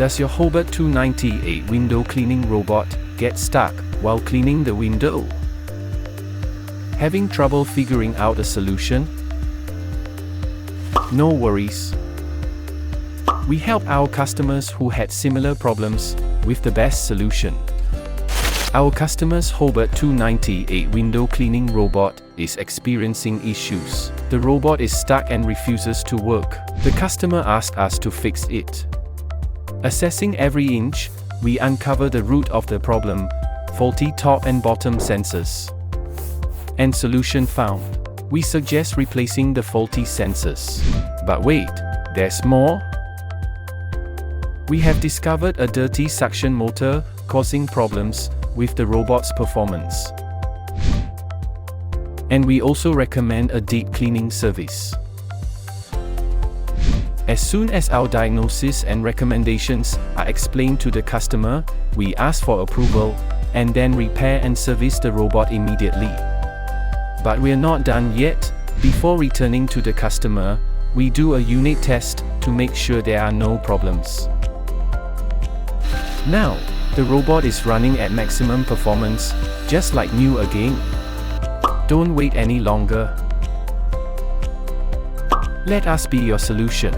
Does your Hobot 298 window cleaning robot get stuck while cleaning the window? Having trouble figuring out a solution? No worries. We help our customers who had similar problems with the best solution. Our customer's Hobot 298 window cleaning robot is experiencing issues. The robot is stuck and refuses to work. The customer asked us to fix it. Assessing every inch, we uncover the root of the problem: faulty top and bottom sensors. And solution found. We suggest replacing the faulty sensors. But wait, there's more? We have discovered a dirty suction motor causing problems with the robot's performance. And we also recommend a deep cleaning service. As soon as our diagnosis and recommendations are explained to the customer, we ask for approval, and then repair and service the robot immediately. But we're not done yet. Before returning to the customer, we do a unit test to make sure there are no problems. Now, the robot is running at maximum performance, just like new again. Don't wait any longer. Let us be your solution.